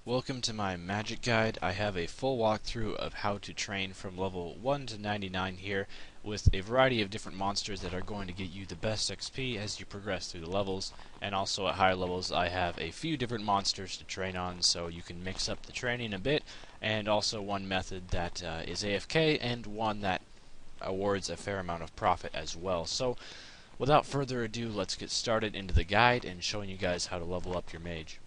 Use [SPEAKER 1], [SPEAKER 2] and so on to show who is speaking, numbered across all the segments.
[SPEAKER 1] Welcome to my magic guide. I have a full walkthrough of how to train from level 1 to 99 here with a variety of different monsters that are going to get you the best XP as you progress through the levels, and also at higher levels I have a few different monsters to train on so you can mix up the training a bit, and also one method that is AFK and one that awards a fair amount of profit as well. So without further ado, let's get started into the guide and showing you guys how to level up your mage.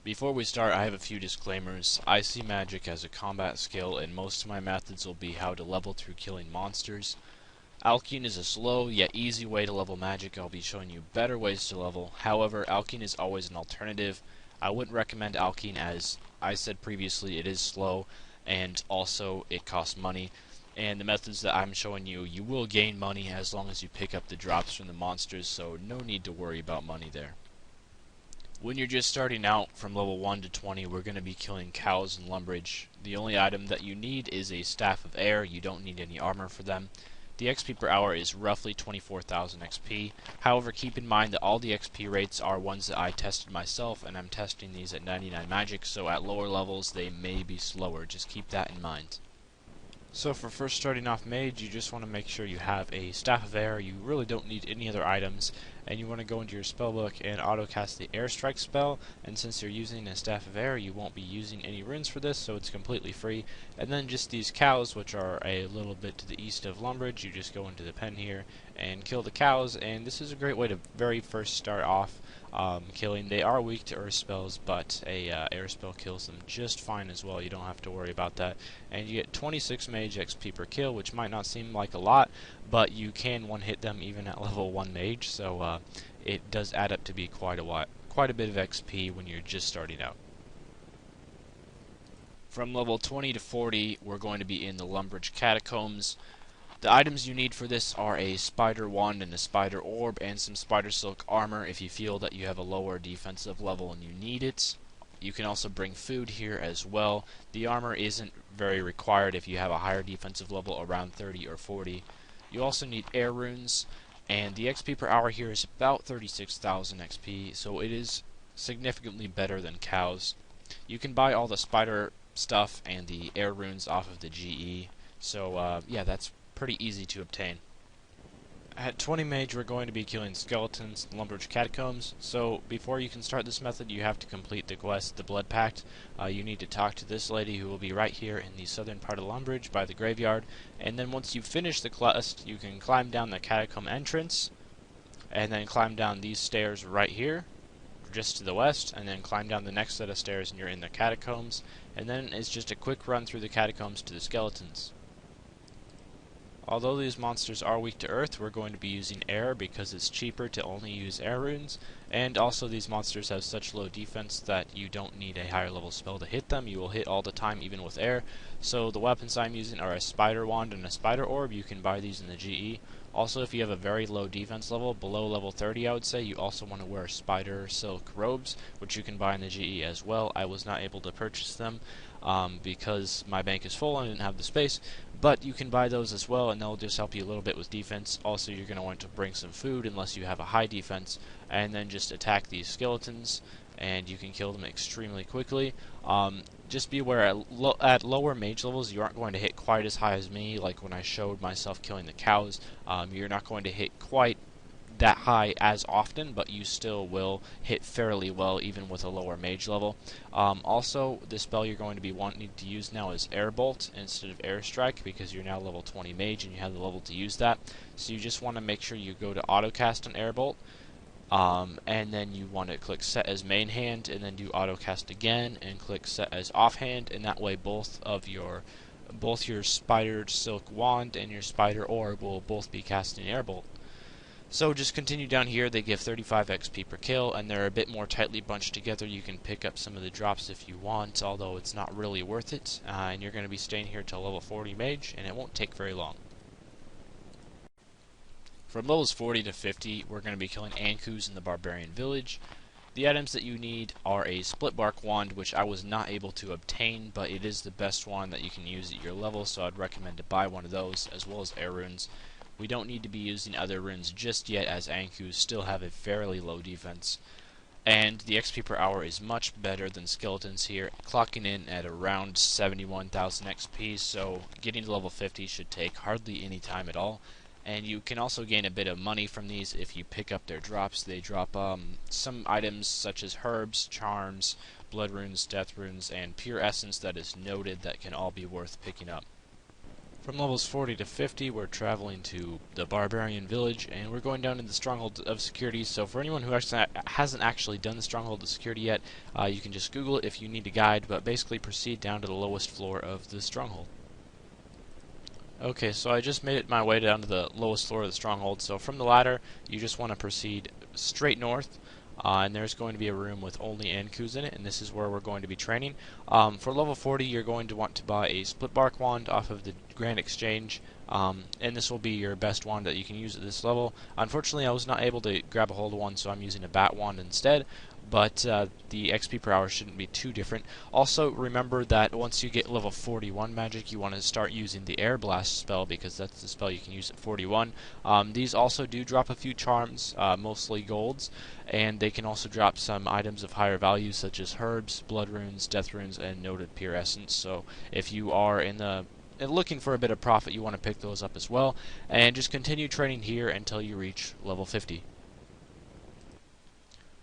[SPEAKER 1] Before we start, I have a few disclaimers. I see magic as a combat skill, and most of my methods will be how to level through killing monsters. Alkene is a slow yet easy way to level magic. I'll be showing you better ways to level. However, Alkene is always an alternative. I wouldn't recommend Alkene, as I said previously, it is slow and also it costs money. And the methods that I'm showing you, you will gain money as long as you pick up the drops from the monsters, so no need to worry about money there. When you're just starting out from level 1 to 20, we're going to be killing cows and Lumbridge. The only item that you need is a Staff of Air. You don't need any armor for them. The XP per hour is roughly 24,000 XP. However, keep in mind that all the XP rates are ones that I tested myself, and I'm testing these at 99 magic, so at lower levels they may be slower. Just keep that in mind. So for first starting off mage, you just want to make sure you have a Staff of Air. You really don't need any other items, and you want to go into your spellbook and auto-cast the Air Strike spell, and since you're using a Staff of Air, you won't be using any runes for this, so it's completely free. And then just these cows, which are a little bit to the east of Lumbridge, you just go into the pen here and kill the cows, and this is a great way to very first start off killing. They are weak to earth spells, but a air spell kills them just fine as well. You don't have to worry about that. And you get 26 mage XP per kill, which might not seem like a lot, but you can one-hit them even at level 1 mage, so it does add up to be quite a bit of XP when you're just starting out. From level 20 to 40, we're going to be in the Lumbridge Catacombs. The items you need for this are a spider wand and a spider orb and some spider silk armor if you feel that you have a lower defensive level and you need it. You can also bring food here as well. The armor isn't very required if you have a higher defensive level around 30 or 40. You also need air runes, and the XP per hour here is about 36,000 XP, so it is significantly better than cows. You can buy all the spider stuff and the air runes off of the GE, so yeah, that's pretty easy to obtain. At 20 mage, we're going to be killing skeletons in Lumbridge Catacombs, so before you can start this method, you have to complete the quest, the Blood Pact. You need to talk to this lady who will be right here in the southern part of Lumbridge by the graveyard, and then once you finish the quest, you can climb down the catacomb entrance, and then climb down these stairs right here, just to the west, and then climb down the next set of stairs and you're in the catacombs, and then it's just a quick run through the catacombs to the skeletons. Although these monsters are weak to earth, we're going to be using air because it's cheaper to only use air runes, and also these monsters have such low defense that you don't need a higher level spell to hit them. You will hit all the time even with air. So the weapons I'm using are a spider wand and a spider orb. You can buy these in the GE. Also, if you have a very low defense level, below level 30 I would say, you also want to wear spider silk robes, which you can buy in the GE as well. I was not able to purchase them because my bank is full and I didn't have the space, but you can buy those as well, and they'll just help you a little bit with defense. Also, you're going to want to bring some food unless you have a high defense, and then just attack these skeletons, and you can kill them extremely quickly. Just be aware, at lower mage levels, you aren't going to hit quite as high as me, like when I showed myself killing the cows. You're not going to hit quite that high as often, but you still will hit fairly well even with a lower mage level. Also, the spell you're going to be wanting to use now is Air Bolt instead of Air Strike because you're now level 20 mage and you have the level to use that. So you just want to make sure you go to auto-cast on Air Bolt, and then you want to click set as main hand and then do auto-cast again and click set as offhand, and that way both your spider silk wand and your spider orb will both be casting Air Bolt. So just continue down here. They give 35 XP per kill, and they're a bit more tightly bunched together. You can pick up some of the drops if you want, although it's not really worth it. And you're going to be staying here till level 40 mage, and it won't take very long. From levels 40 to 50, we're going to be killing Ankus in the Barbarian Village. The items that you need are a split bark wand, which I was not able to obtain, but it is the best one that you can use at your level, so I'd recommend to buy one of those, as well as air runes. We don't need to be using other runes just yet, as Ankus still have a fairly low defense. and the XP per hour is much better than skeletons here, clocking in at around 71,000 XP, so getting to level 50 should take hardly any time at all. And you can also gain a bit of money from these if you pick up their drops. They drop some items such as herbs, charms, blood runes, death runes, and pure essence that is noted that can all be worth picking up. From levels 40 to 50, we're traveling to the Barbarian Village, and we're going down to the Stronghold of Security. So for anyone who hasn't actually done the Stronghold of Security yet, you can just Google it if you need a guide, but basically proceed down to the lowest floor of the Stronghold. Okay, so I just made it my way down to the lowest floor of the Stronghold. So from the ladder, you just want to proceed straight north. And there's going to be a room with only Ankus in it, and this is where we're going to be training. For level 40, you're going to want to buy a split bark wand off of the Grand Exchange, and this will be your best wand that you can use at this level. Unfortunately, I was not able to grab a hold of one, so I'm using a bat wand instead, but the XP per hour shouldn't be too different. Also, remember that once you get level 41 magic, you want to start using the Air Blast spell, because that's the spell you can use at 41. These also do drop a few charms, mostly golds, and they can also drop some items of higher value such as herbs, blood runes, death runes, and noted pure essence. So if you are looking for a bit of profit, you want to pick those up as well, and just continue training here until you reach level 50.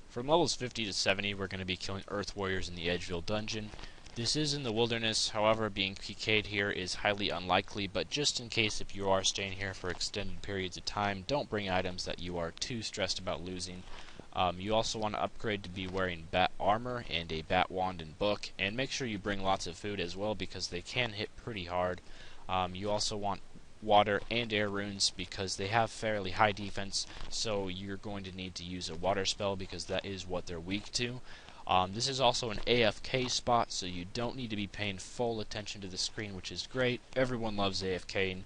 [SPEAKER 1] From levels 50 to 70, we're going to be killing Earth Warriors in the Edgeville dungeon. This is in the wilderness, however, being PK'd here is highly unlikely, but just in case if you are staying here for extended periods of time, don't bring items that you are too stressed about losing. You also want to upgrade to be wearing bat armor and a bat wand and book, and make sure you bring lots of food as well because they can hit pretty hard. You also want water and air runes because they have fairly high defense, so you're going to need to use a water spell because that is what they're weak to. This is also an AFK spot, so you don't need to be paying full attention to the screen, which is great. Everyone loves AFKing,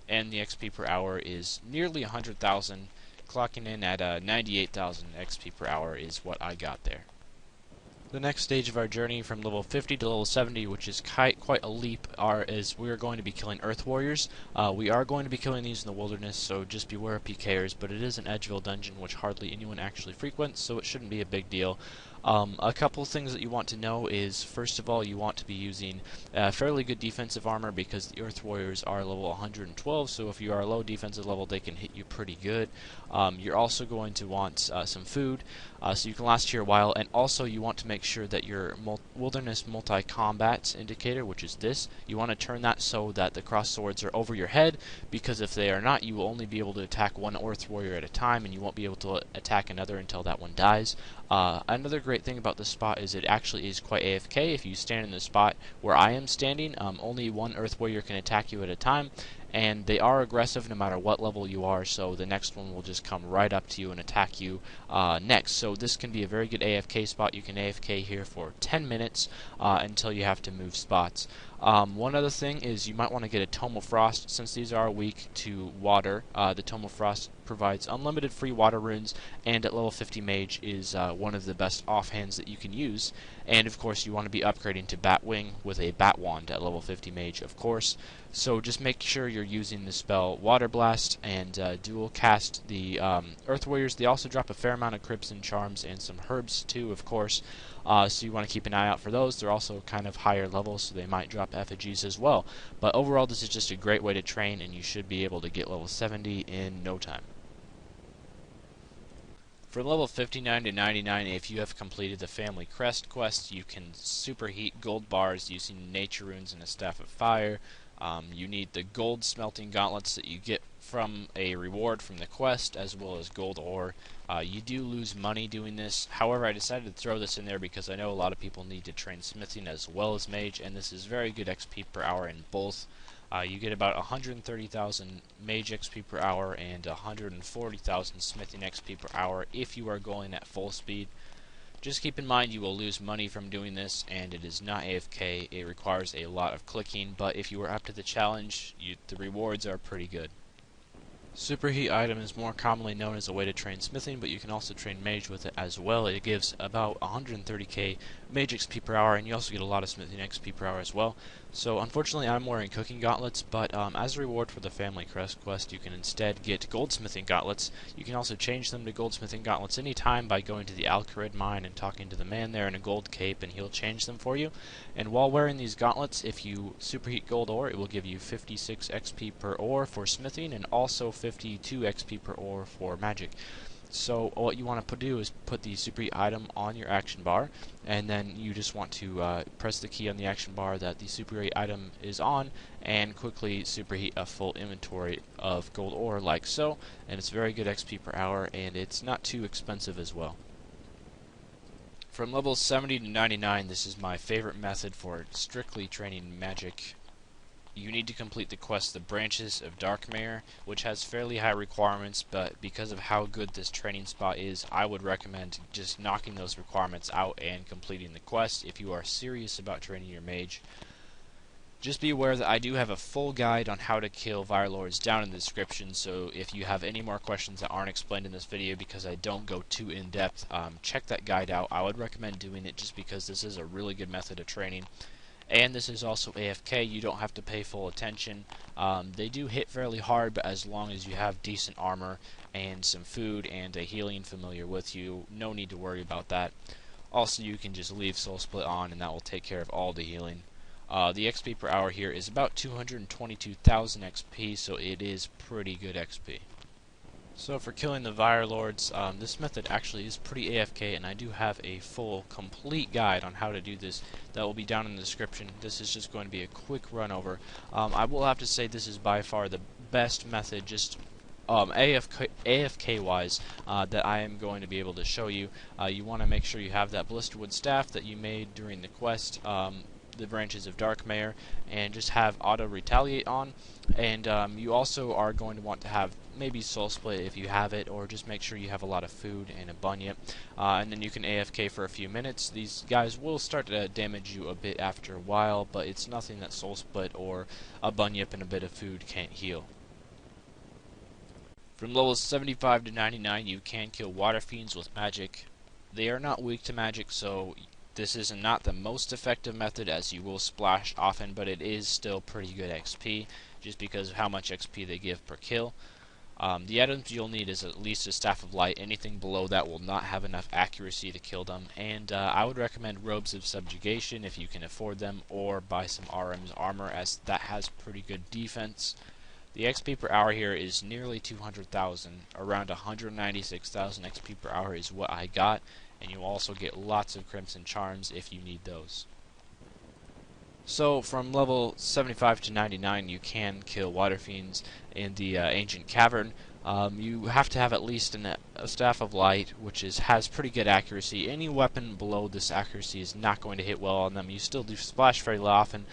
[SPEAKER 1] and the XP per hour is nearly 100,000, clocking in at 98,000 XP per hour is what I got there. The next stage of our journey from level 50 to level 70, which is quite a leap, is we are going to be killing Earth Warriors. We are going to be killing these in the wilderness, so just beware of PKers, but it is an Edgeville dungeon which hardly anyone actually frequents, so it shouldn't be a big deal. A couple things that you want to know is, first of all, you want to be using fairly good defensive armor because the Earth Warriors are level 112, so if you are low defensive level, they can hit you pretty good. You're also going to want some food, so you can last here a while, and also you want to make sure that your Wilderness Multi-Combat indicator, which is this, you want to turn that so that the cross swords are over your head, because if they are not, you will only be able to attack one Earth Warrior at a time, and you won't be able to attack another until that one dies. Another great thing about this spot is it actually is quite AFK. If you stand in the spot where I am standing, only one Earth Warrior can attack you at a time, and they are aggressive no matter what level you are, so the next one will just come right up to you and attack you next. So this can be a very good AFK spot. You can AFK here for 10 minutes until you have to move spots. One other thing is you might want to get a Tome of Frost, since these are weak to water. The Tome of Frost provides unlimited free water runes, and at level 50 Mage is one of the best offhands that you can use. And of course you want to be upgrading to Batwing with a Bat Wand at level 50 Mage, of course. So just make sure you're using the spell Water Blast and dual cast the Earth Warriors. They also drop a fair amount of Crimson Charms and some herbs too, of course. So you want to keep an eye out for those. They're also kind of higher levels, so they might drop effigies as well. But overall, this is just a great way to train, and you should be able to get level 70 in no time. From level 59 to 99, if you have completed the Family Crest quest, you can superheat gold bars using nature runes and a Staff of Fire. You need the gold smelting gauntlets that you get from a reward from the quest, as well as gold ore. You do lose money doing this. However, I decided to throw this in there because I know a lot of people need to train smithing as well as mage, and this is very good XP per hour in both. You get about 130,000 mage XP per hour and 140,000 smithing XP per hour if you are going at full speed. Just keep in mind you will lose money from doing this, and it is not AFK. It requires a lot of clicking, but if you are up to the challenge, the rewards are pretty good. Superheat item is more commonly known as a way to train smithing, but you can also train mage with it as well. It gives about 130k Mage XP per hour, and you also get a lot of Smithing XP per hour as well. So unfortunately I'm wearing Cooking Gauntlets, but as a reward for the Family Crest quest you can instead get Goldsmithing Gauntlets. You can also change them to Goldsmithing Gauntlets anytime by going to the Alcarid mine and talking to the man there in a gold cape, and he'll change them for you. And while wearing these gauntlets, if you superheat gold ore, it will give you 56 XP per ore for smithing and also 52 XP per ore for magic. So what you want to do is put the superheat item on your action bar, and then you just want to press the key on the action bar that the superheat item is on, and quickly superheat a full inventory of gold ore like so. And it's very good XP per hour, and it's not too expensive as well. From levels 70 to 99, this is my favorite method for strictly training magic. You need to complete the quest The Branches of Darkmere, which has fairly high requirements, but because of how good this training spot is, I would recommend just knocking those requirements out and completing the quest if you are serious about training your mage. Just be aware that I do have a full guide on how to kill Virelords down in the description, so if you have any more questions that aren't explained in this video because I don't go too in-depth, check that guide out. I would recommend doing it just because this is a really good method of training. And this is also AFK, you don't have to pay full attention. They do hit fairly hard, but as long as you have decent armor and some food and a healing familiar with you, no need to worry about that. Also, you can just leave Soul Split on and that will take care of all the healing. The XP per hour here is about 222,000 XP, so it is pretty good XP. So for killing the Virelords, this method actually is pretty AFK, and I do have a full, complete guide on how to do this that will be down in the description. This is just going to be a quick run over. I will have to say this is by far the best method, just AFK wise, that I am going to be able to show you. You want to make sure you have that Blisterwood staff that you made during the quest, the Branches of Darkmere, and just have auto retaliate on. And you also are going to want to have maybe Soul Split if you have it, or just make sure you have a lot of food and a bunyip, and then you can AFK for a few minutes. These guys will start to damage you a bit after a while, but it's nothing that Soul Split or a bunyip and a bit of food can't heal. From levels 75 to 99 you can kill Water Fiends with magic. They are not weak to magic, so this is not the most effective method as you will splash often, but it is still pretty good XP just because of how much XP they give per kill. The items you'll need is at least a Staff of Light. Anything below that will not have enough accuracy to kill them, and I would recommend Robes of Subjugation if you can afford them, or buy some RM's armor as that has pretty good defense. The XP per hour here is nearly 200,000, around 196,000 XP per hour is what I got, and you also get lots of Crimson Charms if you need those. So from level 75 to 99 you can kill Water Fiends in the Ancient Cavern. You have to have at least a Staff of Light, which has pretty good accuracy. Any weapon below this accuracy is not going to hit well on them. You still do splash fairly often,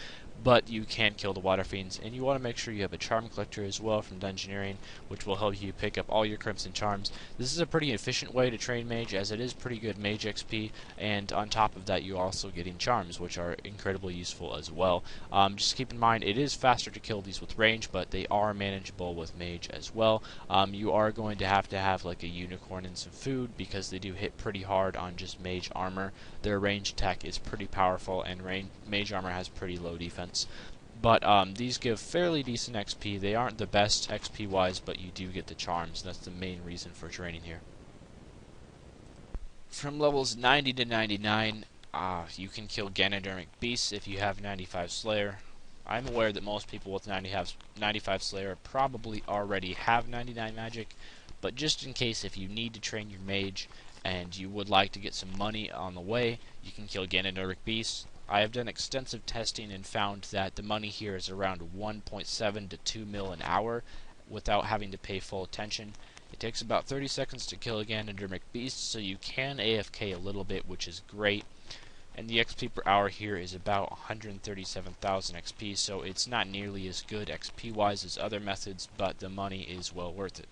[SPEAKER 1] but you can kill the Water Fiends, and you want to make sure you have a Charm Collector as well from Dungeoneering, which will help you pick up all your Crimson Charms. This is a pretty efficient way to train Mage, as it is pretty good Mage XP, and on top of that you're also getting Charms, which are incredibly useful as well. Just keep in mind, it is faster to kill these with range, but they are manageable with Mage as well. You are going to have like a Unicorn and some food, because they do hit pretty hard on just Mage armor. Their range attack is pretty powerful, and Mage armor has pretty low defense. But these give fairly decent XP. They aren't the best XP wise, but you do get the charms. That's the main reason for training here. From levels 90 to 99, you can kill Ganodermic Beasts if you have 95 Slayer. I'm aware that most people with 95 Slayer probably already have 99 magic, but just in case, if you need to train your mage and you would like to get some money on the way, you can kill Ganodermic Beasts. I have done extensive testing and found that the money here is around 1.7 to 2 mil an hour without having to pay full attention. It takes about 30 seconds to kill a Ganodermic Beast, so you can AFK a little bit, which is great. And the XP per hour here is about 137,000 XP, so it's not nearly as good XP wise as other methods, but the money is well worth it.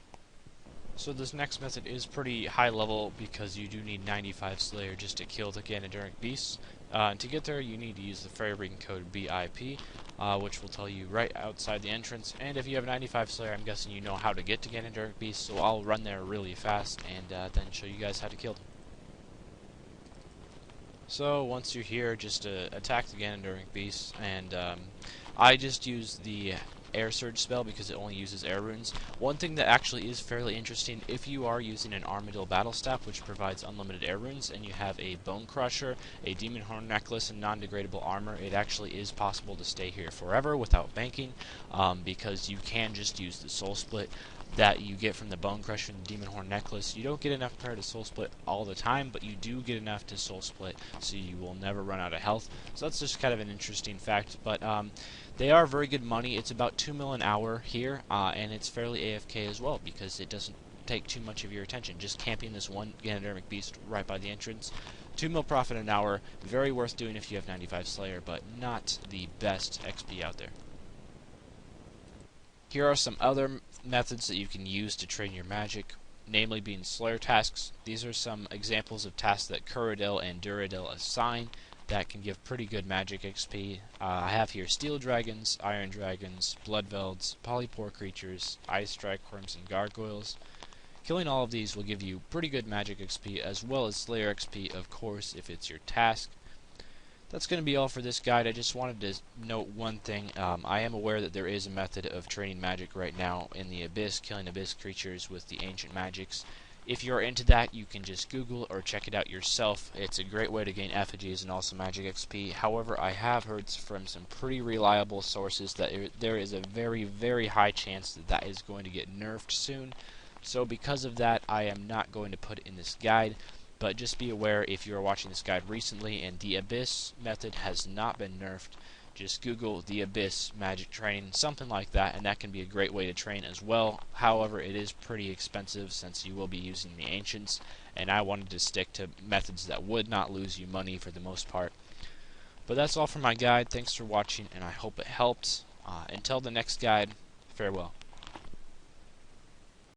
[SPEAKER 1] So this next method is pretty high level because you do need 95 Slayer just to kill the Ganodermic Beasts. To get there you need to use the Fairy Ring code BIP, which will tell you right outside the entrance, and if you have 95 Slayer I'm guessing you know how to get to Ganodermic Beasts, so I'll run there really fast and then show you guys how to kill them. So once you're here, just attack the Ganondormic Beast, and I just use the Air Surge spell because it only uses air runes. One thing that actually is fairly interesting, if you are using an Armadyl Battle Staff, which provides unlimited air runes, and you have a Bone Crusher, a Demon Horn Necklace, and non-degradable armor, it actually is possible to stay here forever without banking, because you can just use the Soul Split that you get from the Bone Crusher and the Demon Horn Necklace. You don't get enough prayer to Soul Split all the time, but you do get enough to Soul Split, so you will never run out of health. So that's just kind of an interesting fact, but they are very good money. It's about 2 mil an hour here, and it's fairly AFK as well, because it doesn't take too much of your attention. Just camping this one Ganondormic Beast right by the entrance. 2 mil profit an hour, very worth doing if you have 95 Slayer, but not the best XP out there. Here are some other methods that you can use to train your magic, namely being Slayer tasks. These are some examples of tasks that Kuradil and Duradil assign that can give pretty good magic XP. I have here Steel Dragons, Iron Dragons, Bloodvelds, Polypore Creatures, Ice Strikeworms, and Gargoyles. Killing all of these will give you pretty good magic XP, as well as Slayer XP, of course, if it's your task. That's going to be all for this guide. I just wanted to note one thing. I am aware that there is a method of training magic right now in the Abyss, killing Abyss creatures with the ancient magics. If you're into that, you can just Google or check it out yourself. It's a great way to gain effigies and also magic XP. However, I have heard from some pretty reliable sources that there is a very, very high chance that that is going to get nerfed soon. So because of that, I am not going to put it in this guide. But just be aware, if you are watching this guide recently and the Abyss method has not been nerfed, just Google the Abyss magic training, something like that, and that can be a great way to train as well. However, it is pretty expensive since you will be using the Ancients, and I wanted to stick to methods that would not lose you money for the most part. But that's all for my guide. Thanks for watching, and I hope it helped. Until the next guide, farewell.